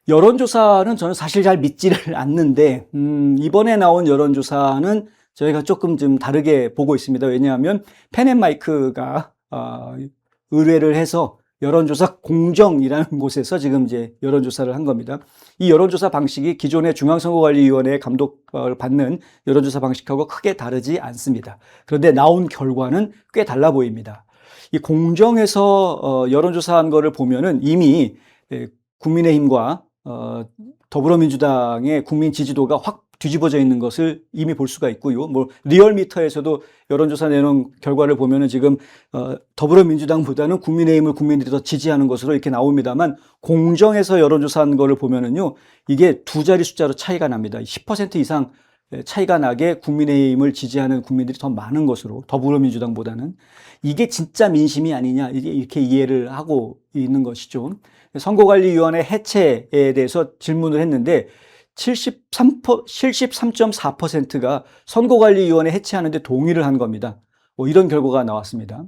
여론조사는 저는 사실 잘 믿지를 않는데, 이번에 나온 여론조사는 저희가 조금 좀 다르게 보고 있습니다. 왜냐하면 펜앤마이크가 의뢰를 해서 여론조사 공정이라는 곳에서 지금 이제 여론조사를 한 겁니다. 이 여론조사 방식이 기존의 중앙선거관리위원회의 감독을 받는 여론조사 방식하고 크게 다르지 않습니다. 그런데 나온 결과는 꽤 달라 보입니다. 이 공정에서 여론조사한 거를 보면은 이미 국민의힘과 더불어민주당의 국민 지지도가 확 뒤집어져 있는 것을 이미 볼 수가 있고요. 뭐 리얼미터에서도 여론조사 내놓은 결과를 보면은 지금 더불어민주당보다는 국민의힘을 국민들이 더 지지하는 것으로 이렇게 나옵니다만, 공정에서 여론조사한 거를 보면은요, 이게 두 자리 숫자로 차이가 납니다. 10% 이상 차이가 나게 국민의힘을 지지하는 국민들이 더 많은 것으로, 더불어민주당보다는. 이게 진짜 민심이 아니냐, 이렇게 이해를 하고 있는 것이죠. 선거관리위원회 해체에 대해서 질문을 했는데 73.4%가 선거관리위원회 해체하는데 동의를 한 겁니다. 이런 결과가 나왔습니다.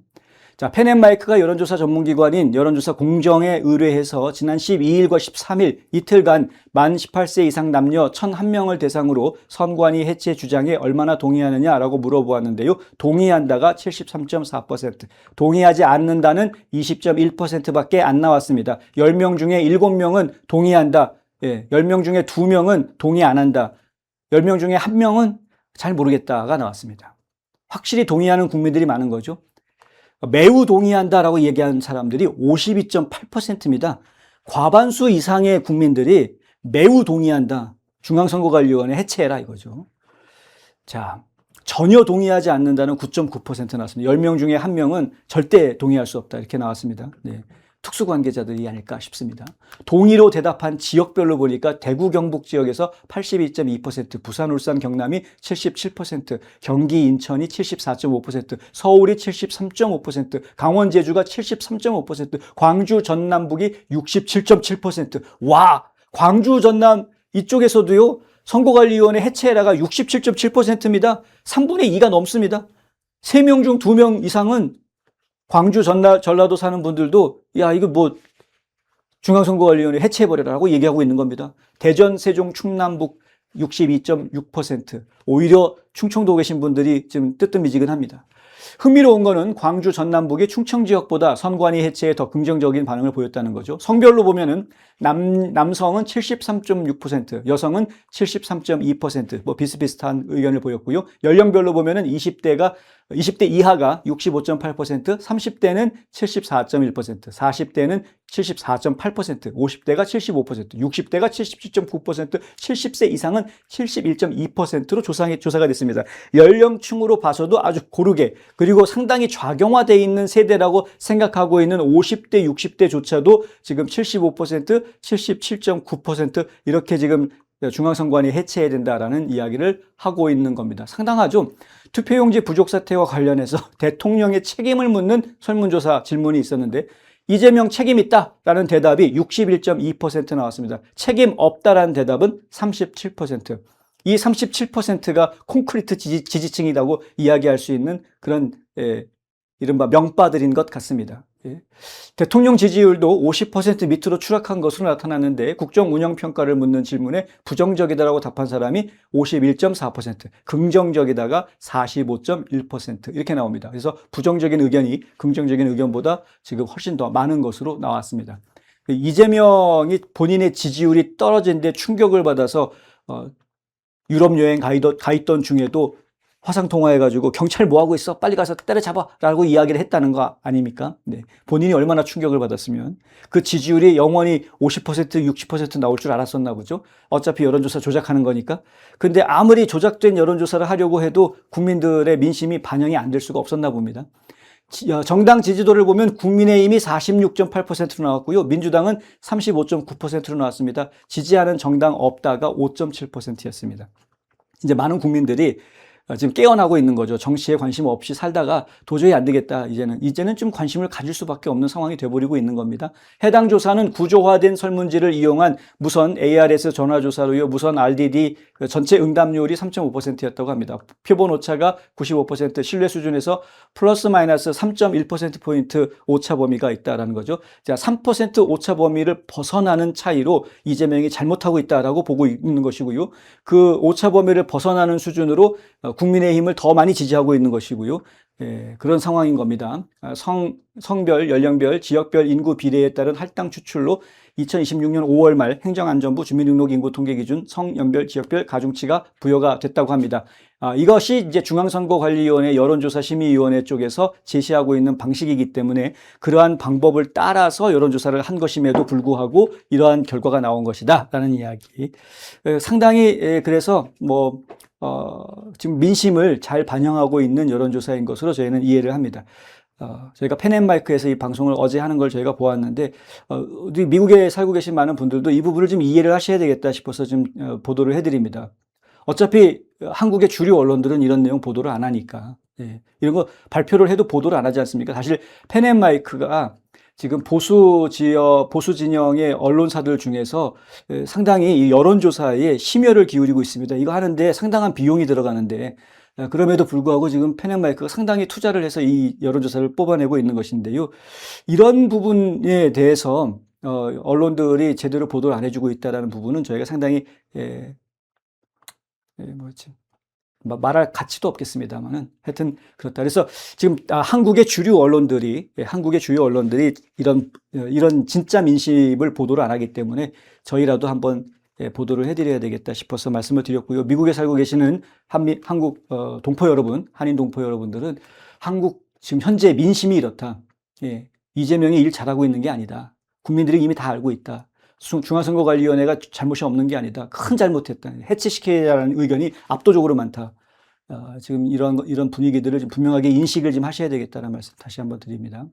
자, 펜앤마이크가 여론조사 전문기관인 여론조사 공정에 의뢰해서 지난 12일과 13일 이틀간 만 18세 이상 남녀 1,001명을 대상으로 선관위 해체 주장에 얼마나 동의하느냐라고 물어보았는데요. 동의한다가 73.4%, 동의하지 않는다는 20.1%밖에 안 나왔습니다. 10명 중에 7명은 동의한다. 10명 중에 2명은 동의 안 한다. 10명 중에 1명은 잘 모르겠다가 나왔습니다. 확실히 동의하는 국민들이 많은 거죠. 매우 동의한다라고 얘기하는 사람들이 52.8%입니다. 과반수 이상의 국민들이 매우 동의한다. 중앙선거관리위원회 해체해라 이거죠. 자, 전혀 동의하지 않는다는 9.9% 나왔습니다. 10명 중에 1명은 절대 동의할 수 없다 이렇게 나왔습니다. 네. 특수관계자들이 아닐까 싶습니다. 동의로 대답한 지역별로 보니까 대구 경북 지역에서 82.2%, 부산 울산 경남이 77%, 경기 인천이 74.5%, 서울이 73.5%, 강원 제주가 73.5%, 광주 전남북이 67.7%. 와, 광주 전남 이쪽에서도요, 선거관리위원회 해체해라가 67.7%입니다. 3분의 2가 넘습니다. 3명 중 2명 이상은 광주 전라도 사는 분들도 야 이거 뭐 중앙선거관리위원회 해체해버려라고 얘기하고 있는 겁니다. 대전, 세종, 충남북 62.6%. 오히려 충청도 계신 분들이 지금 뜨뜻미지근합니다. 흥미로운 거는 광주 전남북이 충청 지역보다 선관위 해체에 더 긍정적인 반응을 보였다는 거죠. 성별로 보면은 남성은 73.6%, 여성은 73.2%, 뭐 비슷비슷한 의견을 보였고요. 연령별로 보면은 20대 이하가 65.8%, 30대는 74.1%, 40대는 74.8%, 50대가 75%, 60대가 77.9%, 70세 이상은 71.2%로 조사가 됐습니다. 연령층으로 봐서도 아주 고르게, 그리고 상당히 좌경화되어 있는 세대라고 생각하고 있는 50대, 60대조차도 지금 75%, 77.9% 이렇게 지금 중앙선관위 해체해야 된다라는 이야기를 하고 있는 겁니다. 상당하죠? 투표용지 부족 사태와 관련해서 대통령의 책임을 묻는 설문조사 질문이 있었는데 이재명 책임 있다라는 대답이 61.2% 나왔습니다. 책임 없다라는 대답은 37%. 이 37%가 콘크리트 지지층이라고 이야기할 수 있는 그런 이른바 명빠들인 것 같습니다. 대통령 지지율도 50% 밑으로 추락한 것으로 나타났는데 국정 운영 평가를 묻는 질문에 부정적이다라고 답한 사람이 51.4%, 긍정적이다가 45.1% 이렇게 나옵니다. 그래서 부정적인 의견이 긍정적인 의견보다 지금 훨씬 더 많은 것으로 나왔습니다. 이재명이 본인의 지지율이 떨어진 데 충격을 받아서 유럽 여행 가 있던 중에도 화상통화해가지고 경찰 뭐하고 있어? 빨리 가서 때려잡아! 라고 이야기를 했다는 거 아닙니까? 네. 본인이 얼마나 충격을 받았으면 그 지지율이 영원히 50%, 60% 나올 줄 알았었나 보죠. 어차피 여론조사 조작하는 거니까. 근데 아무리 조작된 여론조사를 하려고 해도 국민들의 민심이 반영이 안 될 수가 없었나 봅니다. 정당 지지도를 보면 국민의힘이 46.8%로 나왔고요. 민주당은 35.9%로 나왔습니다. 지지하는 정당 없다가 5.7%였습니다. 이제 많은 국민들이 지금 깨어나고 있는 거죠. 정치에 관심 없이 살다가 도저히 안 되겠다. 이제는 좀 관심을 가질 수밖에 없는 상황이 돼버리고 있는 겁니다. 해당 조사는 구조화된 설문지를 이용한 무선 ARS 전화조사로요. 무선 RDD 전체 응답률이 3.5%였다고 합니다. 표본 오차가 95%, 신뢰 수준에서 플러스 마이너스 3.1%포인트 오차 범위가 있다라는 거죠. 자, 3% 오차 범위를 벗어나는 차이로 이재명이 잘못하고 있다라고 보고 있는 것이고요. 그 오차 범위를 벗어나는 수준으로 국민의힘을 더 많이 지지하고 있는 것이고요. 예, 그런 상황인 겁니다. 성별, 연령별, 지역별 인구 비례에 따른 할당 추출로 2026년 5월 말 행정안전부 주민등록인구통계기준 성, 연별, 지역별 가중치가 부여가 됐다고 합니다. 이것이 이제 중앙선거관리위원회 여론조사심의위원회 쪽에서 제시하고 있는 방식이기 때문에 그러한 방법을 따라서 여론조사를 한 것임에도 불구하고 이러한 결과가 나온 것이다 라는 이야기. 상당히 그래서 지금 민심을 잘 반영하고 있는 여론조사인 것으로 저희는 이해를 합니다. 저희가 펜앤마이크에서 이 방송을 어제 하는 걸 저희가 보았는데, 미국에 살고 계신 많은 분들도 이 부분을 좀 이해를 하셔야 되겠다 싶어서 좀 보도를 해드립니다. 어차피 한국의 주류 언론들은 이런 내용 보도를 안 하니까. 예, 이런 거 발표를 해도 보도를 안 하지 않습니까? 사실 펜앤마이크가 지금 보수 진영의 언론사들 중에서 상당히 이 여론조사에 심혈을 기울이고 있습니다. 이거 하는데 상당한 비용이 들어가는데, 그럼에도 불구하고 지금 펜앤마이크가 상당히 투자를 해서 이 여론조사를 뽑아내고 있는 것인데요. 이런 부분에 대해서 언론들이 제대로 보도를 안 해주고 있다는 부분은 저희가 상당히 말할 가치도 없겠습니다만은 하여튼 그렇다. 그래서 지금 한국의 주류 언론들이 이런 진짜 민심을 보도를 안 하기 때문에 저희라도 한번 보도를 해드려야 되겠다 싶어서 말씀을 드렸고요. 미국에 살고 계시는 한국 동포 여러분, 한인 동포 여러분들은 한국 지금 현재 민심이 이렇다. 예, 이재명이 일 잘하고 있는 게 아니다. 국민들이 이미 다 알고 있다. 중앙선거관리위원회가 잘못이 없는 게 아니다. 큰 잘못했다. 해체시켜야라는 의견이 압도적으로 많다. 지금 이런 분위기들을 좀 분명하게 인식을 좀 하셔야 되겠다는 말씀 다시 한번 드립니다.